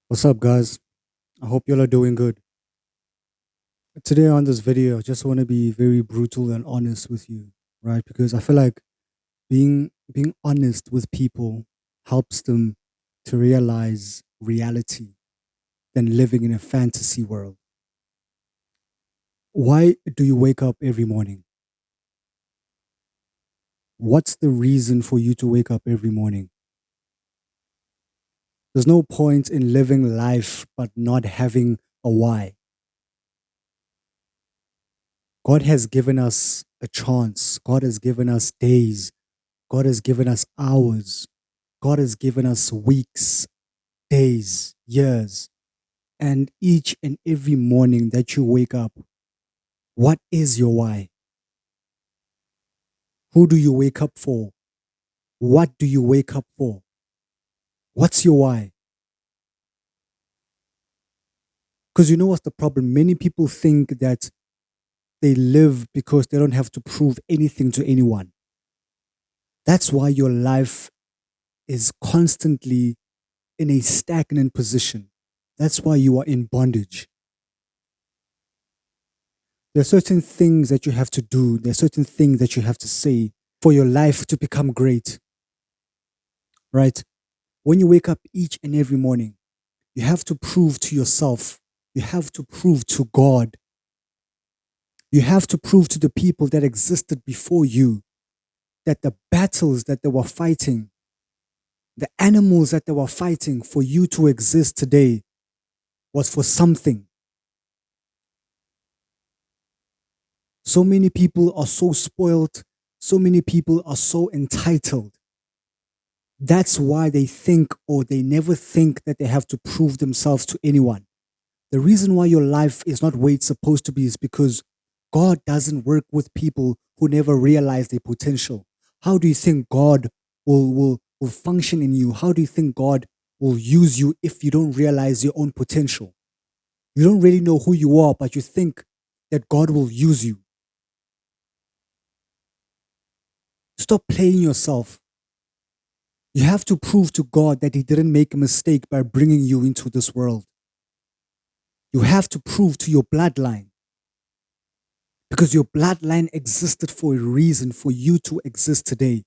What's up, guys? I hope y'all are doing good. Today on this video, I just want to be very brutal and honest with you, right? Because I feel like being honest with people helps them to realize reality than living in a fantasy world. Why do you wake up every morning? What's the reason for you to wake up every morning? There's no point in living life but not having a why. God has given us a chance. God has given us days. God has given us hours. God has given us weeks, days, years. And each and every morning that you wake up, what is your why? Who do you wake up for? What do you wake up for? What's your why? Because you know what's the problem? Many people think that they live because they don't have to prove anything to anyone. That's why your life is constantly in a stagnant position. That's why you are in bondage. There are certain things that you have to do. There are certain things that you have to say for your life to become great, right? When you wake up each and every morning, you have to prove to yourself, you have to prove to God, you have to prove to the people that existed before you that the battles that they were fighting, the animals that they were fighting for you to exist today was for something. So many people are so spoiled. So many people are so entitled. That's why they think or they never think that they have to prove themselves to anyone. The reason why your life is not where it's supposed to be is because God doesn't work with people who never realize their potential. How do you think God will function in you? How do you think God will use you if you don't realize your own potential? You don't really know who you are, but you think that God will use you. Stop playing yourself. You have to prove to God that He didn't make a mistake by bringing you into this world. You have to prove to your bloodline because your bloodline existed for a reason for you to exist today.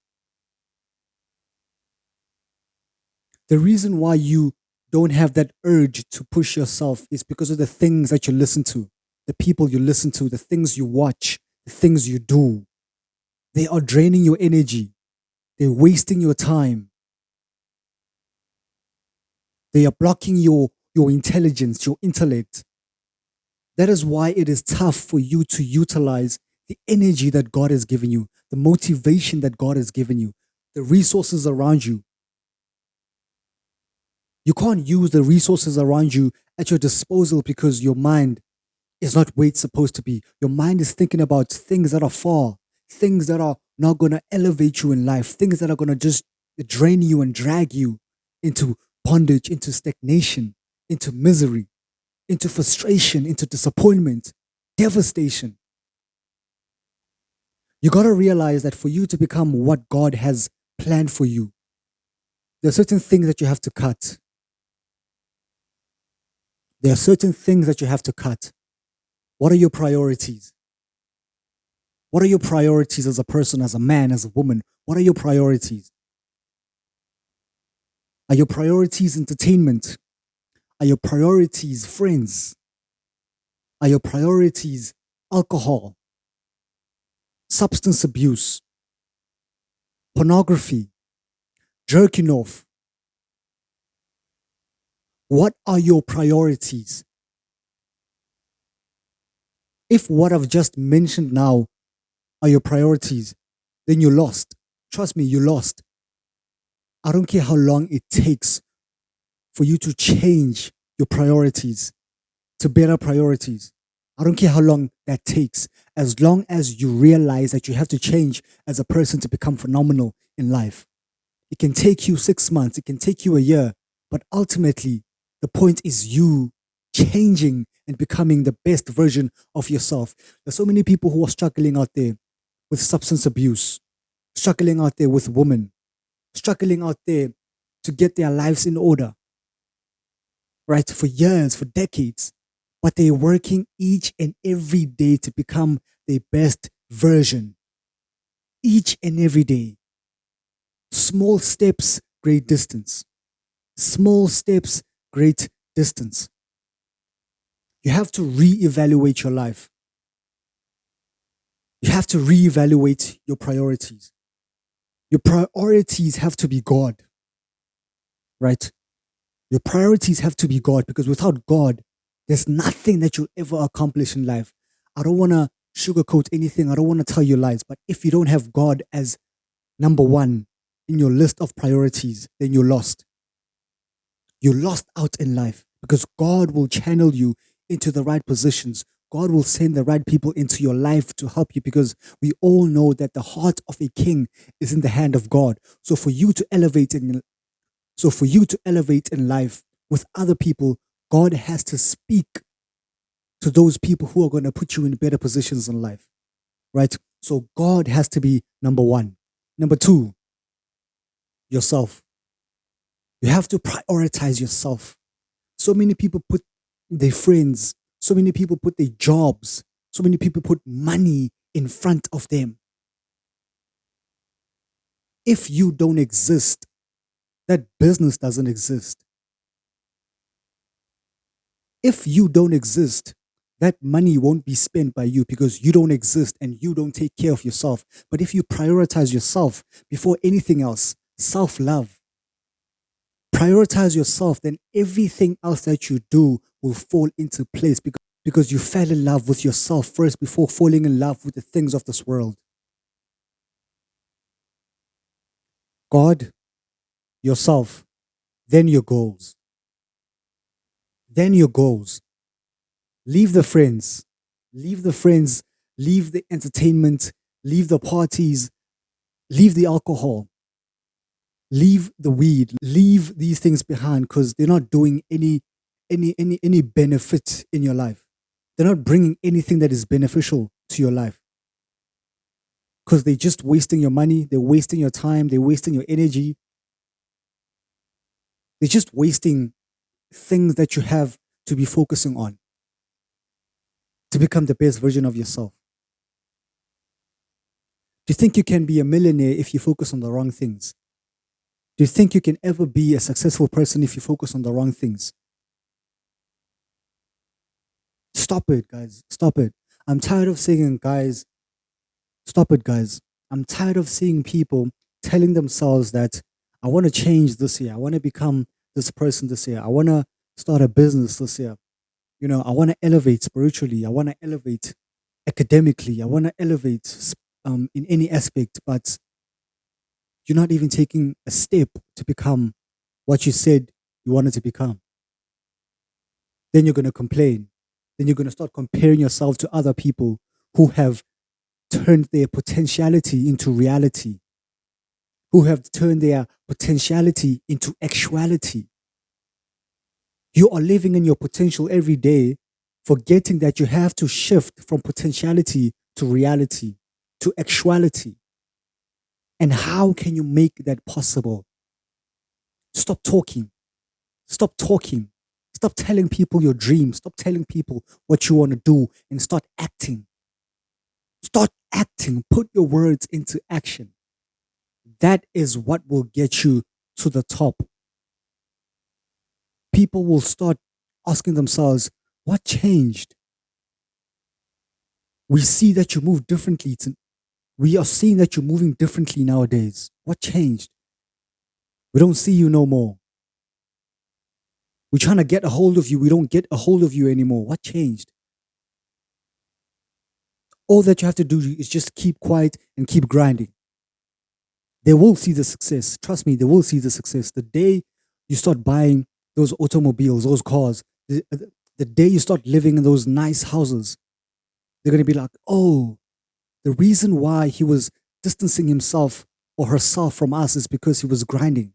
The reason why you don't have that urge to push yourself is because of the things that you listen to, the people you listen to, the things you watch, the things you do. They are draining your energy. They're wasting your time. They are blocking your intelligence, your intellect. That is why it is tough for you to utilize the energy that God has given you, the motivation that God has given you, the resources around you. You can't use the resources around you at your disposal because your mind is not where it's supposed to be. Your mind is thinking about things that are far, things that are not going to elevate you in life, things that are going to just drain you and drag you into bondage, into stagnation, into misery, into frustration, into disappointment, devastation. You got to realize that for you to become what God has planned for you, there are certain things that you have to cut. There are certain things that you have to cut. What are your priorities? What are your priorities as a person, as a man, as a woman? What are your priorities? Are your priorities entertainment? Are your priorities friends? Are your priorities alcohol, substance abuse, pornography, jerking off? What are your priorities? If what I've just mentioned now are your priorities, then you lost. Trust me, you lost. I don't care how long it takes for you to change your priorities to better priorities. I don't care how long that takes, as long as you realize that you have to change as a person to become phenomenal in life. It can take you 6 months, it can take you a year, but ultimately, the point is you changing and becoming the best version of yourself. There's so many people who are struggling out there with substance abuse, struggling out there with women, struggling out there to get their lives in order, right? For years, for decades. But they're working each and every day to become their best version. Each and every day. Small steps, great distance. Small steps, great distance. You have to reevaluate your life. You have to reevaluate your priorities. Your priorities have to be God, right? Your priorities have to be God, because without God, there's nothing that you'll ever accomplish in life. I don't want to sugarcoat anything. I don't want to tell you lies. But if you don't have God as number one in your list of priorities, then you're lost. You're lost out in life, because God will channel you into the right positions. God will send the right people into your life to help you, because we all know that the heart of a king is in the hand of God. So for you to elevate in life with other people, God has to speak to those people who are going to put you in better positions in life, right? So God has to be number one. Number two, yourself. You have to prioritize yourself. So many people put their friends, so many people put their jobs, so many people put money in front of them. If you don't exist, that business doesn't exist. If you don't exist, that money won't be spent by you, because you don't exist and you don't take care of yourself. But if you prioritize yourself before anything else, self-love, prioritize yourself, then everything else that you do will fall into place, because you fell in love with yourself first before falling in love with the things of this world. God, yourself, then your goals. Then your goals. Leave the friends. Leave the friends. Leave the entertainment. Leave the parties. Leave the alcohol. Leave the weed. Leave these things behind, because they're not doing any benefit in your life. They're not bringing anything that is beneficial to your life, because they're just wasting your money. They're wasting your time. They're wasting your energy. They're just wasting things that you have to be focusing on to become the best version of yourself. Do you think you can be a millionaire if you focus on the wrong things? Do you think you can ever be a successful person if you focus on the wrong things? Stop it, guys. Stop it. I'm tired of saying, guys, stop it, guys. I'm tired of seeing people telling themselves that I want to change this year. I want to become this person this year. I want to start a business this year. You know, I want to elevate spiritually. I want to elevate academically. I want to elevate in any aspect, but you're not even taking a step to become what you said you wanted to become. Then you're going to complain. Then you're going to start comparing yourself to other people who have turned their potentiality into reality, who have turned their potentiality into actuality. You are living in your potential every day, forgetting that you have to shift from potentiality to reality, to actuality. And how can you make that possible? Stop talking. Stop talking. Stop telling people your dreams. Stop telling people what you want to do, and start acting. Start acting. Put your words into action. That is what will get you to the top. People will start asking themselves, what changed? We see that you move differently. We are seeing that you're moving differently nowadays. What changed? We don't see you no more. We're trying to get a hold of you. We don't get a hold of you anymore. What changed? All that you have to do is just keep quiet and keep grinding. They will see the success. Trust me, they will see the success. The day you start buying those automobiles, those cars, the day you start living in those nice houses, they're going to be like, oh, the reason why he was distancing himself or herself from us is because he was grinding.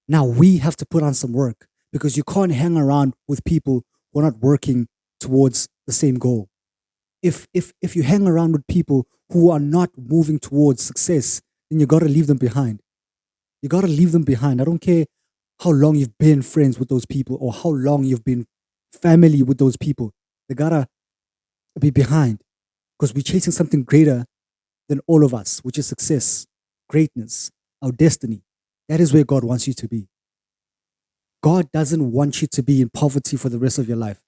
Now we have to put on some work, because you can't hang around with people who are not working towards the same goal. If you hang around with people who are not moving towards success, then you got to leave them behind. You got to leave them behind. I don't care how long you've been friends with those people or how long you've been family with those people. They gotta be behind because we're chasing something greater than all of us, which is success, greatness, our destiny. That is where God wants you to be. God doesn't want you to be in poverty for the rest of your life.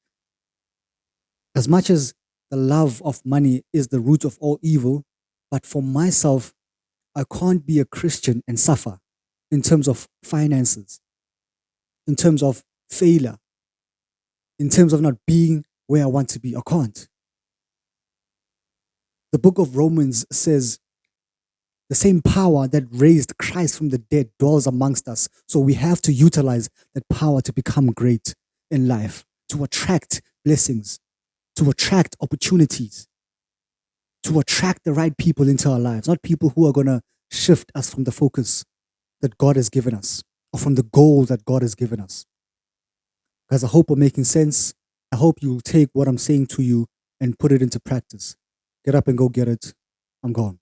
As much as the love of money is the root of all evil, but for myself, I can't be a Christian and suffer in terms of finances, in terms of failure, in terms of not being where I want to be. I can't. The book of Romans says the same power that raised Christ from the dead dwells amongst us. So we have to utilize that power to become great in life, to attract blessings, to attract opportunities, to attract the right people into our lives, not people who are going to shift us from the focus that God has given us or from the goal that God has given us. Guys, I hope we're making sense. I hope you'll take what I'm saying to you and put it into practice. Get up and go get it. I'm gone.